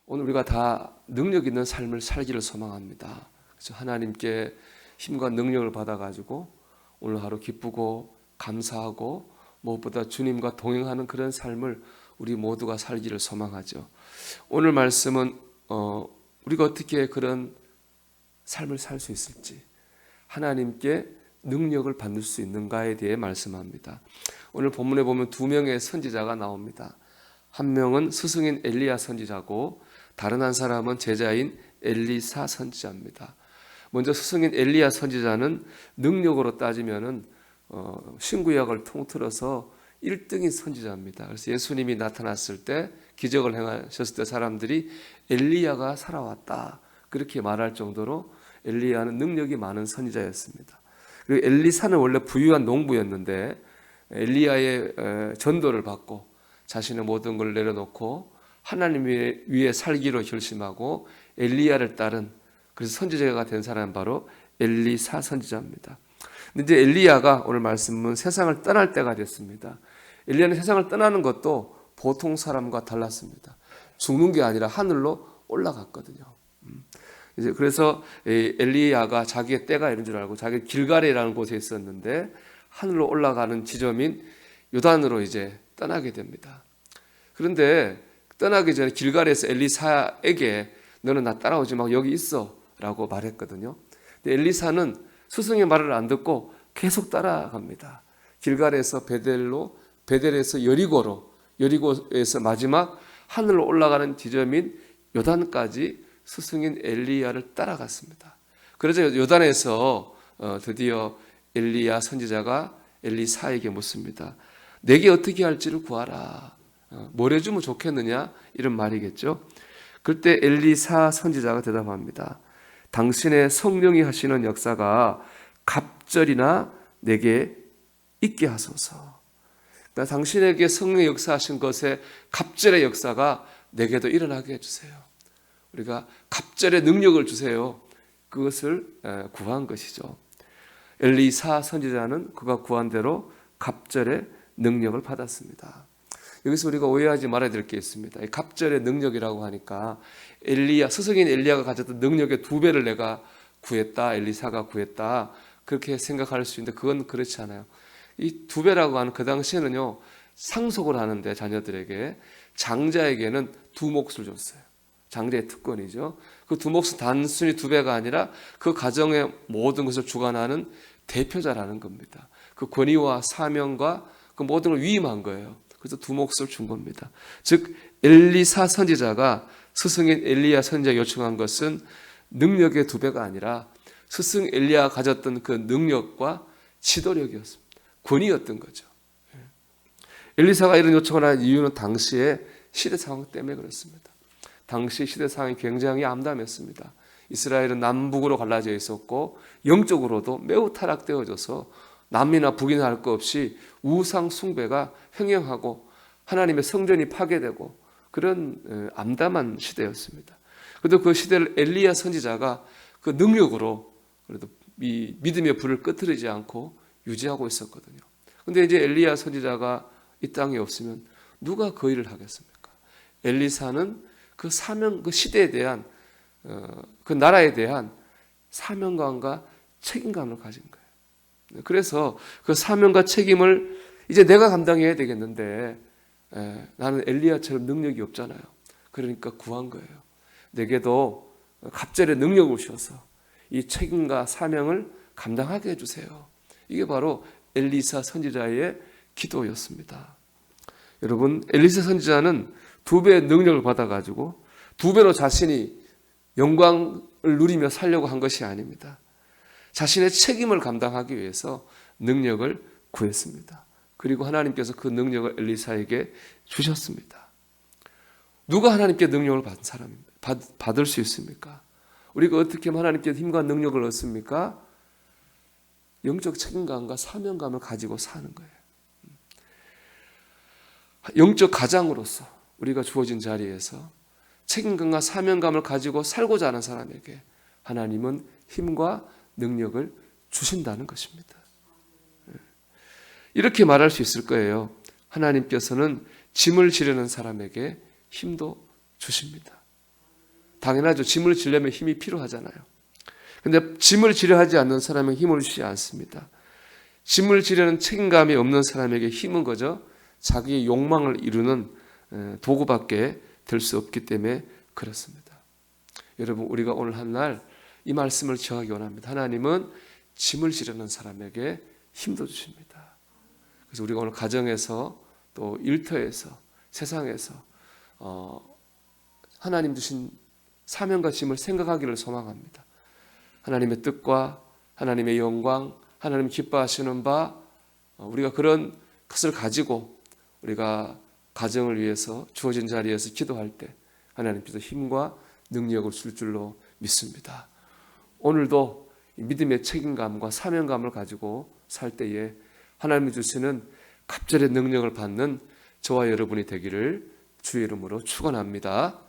오늘 우리가 다 능력 있는 삶을 살기를 소망합니다. 그래서 하나님께 힘과 능력을 받아가지고 오늘 하루 기쁘고 감사하고 무엇보다 주님과 동행하는 그런 삶을 우리 모두가 살기를 소망하죠. 오늘 말씀은 우리가 어떻게 그런 삶을 살 수 있을지, 하나님께 능력을 받을 수 있는가에 대해 말씀합니다. 오늘 본문에 보면 두 명의 선지자가 나옵니다. 한 명은 스승인 엘리야 선지자고 다른 한 사람은 제자인 엘리사 선지자입니다. 먼저 스승인 엘리야 선지자는 능력으로 따지면은 신구약을 통틀어서 1등인 선지자입니다. 그래서 예수님이 나타났을 때, 기적을 행하셨을 때 사람들이 엘리야가 살아왔다 그렇게 말할 정도로 엘리야는 능력이 많은 선지자였습니다. 그리고 엘리사는 원래 부유한 농부였는데 엘리야의 전도를 받고 자신의 모든 걸 내려놓고 하나님 위에 살기로 결심하고 엘리야를 따른, 그래서 선지자가 된 사람은 바로 엘리사 선지자입니다. 근데 이제 엘리야가 오늘 말씀은 세상을 떠날 때가 됐습니다. 엘리야는 세상을 떠나는 것도 보통 사람과 달랐습니다. 죽는 게 아니라 하늘로 올라갔거든요. 이제 그래서 엘리야가 자기의 때가 이런 줄 알고 자기 길갈이라는 곳에 있었는데 하늘로 올라가는 지점인 요단으로 이제 떠나게 됩니다. 그런데 떠나기 전에 길갈에서 엘리사에게 너는 나 따라오지 말고 여기 있어 라고 말했거든요. 근데 엘리사는 스승의 말을 안 듣고 계속 따라갑니다. 길갈에서 베델로, 베델에서 여리고로, 여리고에서 마지막 하늘로 올라가는 지점인 요단까지 스승인 엘리야를 따라갔습니다. 그래서 요단에서 드디어 엘리야 선지자가 엘리사에게 묻습니다. 내게 어떻게 할지를 구하라. 뭘 해주면 좋겠느냐? 이런 말이겠죠. 그때 엘리사 선지자가 대답합니다. 당신의 성령이 하시는 역사가 갑절이나 내게 있게 하소서. 그러니까 당신에게 성령의 역사하신 것에 갑절의 역사가 내게도 일어나게 해주세요. 우리가 갑절의 능력을 주세요. 그것을 구한 것이죠. 엘리사 선지자는 그가 구한 대로 갑절의 능력을 받았습니다. 여기서 우리가 오해하지 말아야 될 게 있습니다. 갑절의 능력이라고 하니까 엘리야, 스승인 엘리야가 가졌던 능력의 2배를 내가 구했다, 엘리사가 구했다 그렇게 생각할 수 있는데 그건 그렇지 않아요. 이 2배라고 하는 그 당시에는요, 상속을 하는데 자녀들에게 장자에게는 2몫을 줬어요. 장자의 특권이죠. 그 2몫은 단순히 2배가 아니라 그 가정의 모든 것을 주관하는 대표자라는 겁니다. 그 권위와 사명과 그 모든 걸 위임한 거예요. 그래서 2몫을 준 겁니다. 즉 엘리사 선지자가 스승인 엘리야 선지자 요청한 것은 능력의 2배가 아니라 스승 엘리야가 가졌던 그 능력과 지도력이었습니다. 권위였던 거죠. 엘리사가 이런 요청을 한 이유는 당시의 시대 상황 때문에 그렇습니다. 당시 시대 상황이 굉장히 암담했습니다. 이스라엘은 남북으로 갈라져 있었고 영적으로도 매우 타락되어져서 남이나 북이나 할 것 없이 우상 숭배가 횡행하고 하나님의 성전이 파괴되고 그런 암담한 시대였습니다. 그래도 그 시대를 엘리야 선지자가 그 능력으로 그래도 이 믿음의 불을 끄트리지 않고 유지하고 있었거든요. 그런데 이제 엘리야 선지자가 이 땅에 없으면 누가 그 일을 하겠습니까? 엘리사는 그 사명, 그 시대에 대한 그 나라에 대한 사명감과 책임감을 가진 거예요. 그래서 그 사명과 책임을 이제 내가 감당해야 되겠는데 나는 엘리야처럼 능력이 없잖아요. 그러니까 구한 거예요. 내게도 갑절의 능력을 주셔서 이 책임과 사명을 감당하게 해주세요. 이게 바로 엘리사 선지자의 기도였습니다. 여러분, 엘리사 선지자는 2배의 능력을 받아가지고 2배로 자신이 영광을 누리며 살려고 한 것이 아닙니다. 자신의 책임을 감당하기 위해서 능력을 구했습니다. 그리고 하나님께서 그 능력을 엘리사에게 주셨습니다. 누가 하나님께 능력을 받은 사람입니까? 받을 수 있습니까? 우리가 어떻게 하나님께 힘과 능력을 얻습니까? 영적 책임감과 사명감을 가지고 사는 거예요. 영적 가장으로서 우리가 주어진 자리에서 책임감과 사명감을 가지고 살고자 하는 사람에게 하나님은 힘과 능력을 주신다는 것입니다. 이렇게 말할 수 있을 거예요. 하나님께서는 짐을 지르는 사람에게 힘도 주십니다. 당연하죠. 짐을 지려면 힘이 필요하잖아요. 근데 짐을 지려 하지 않는 사람은 힘을 주지 않습니다. 짐을 지려는 책임감이 없는 사람에게 힘은 거죠. 자기의 욕망을 이루는 도구밖에 될 수 없기 때문에 그렇습니다. 여러분, 우리가 오늘 한 날 이 말씀을 기억하기 원합니다. 하나님은 짐을 지려는 사람에게 힘도 주십니다. 그래서 우리가 오늘 가정에서 또 일터에서 세상에서 하나님 주신 사명과 짐을 생각하기를 소망합니다. 하나님의 뜻과 하나님의 영광, 하나님 기뻐하시는 바, 우리가 그런 것을 가지고 우리가 가정을 위해서 주어진 자리에서 기도할 때 하나님께서 힘과 능력을 줄 줄로 믿습니다. 오늘도 믿음의 책임감과 사명감을 가지고 살 때에 하나님이 주시는 갑절의 능력을 받는 저와 여러분이 되기를 주의 이름으로 축원합니다.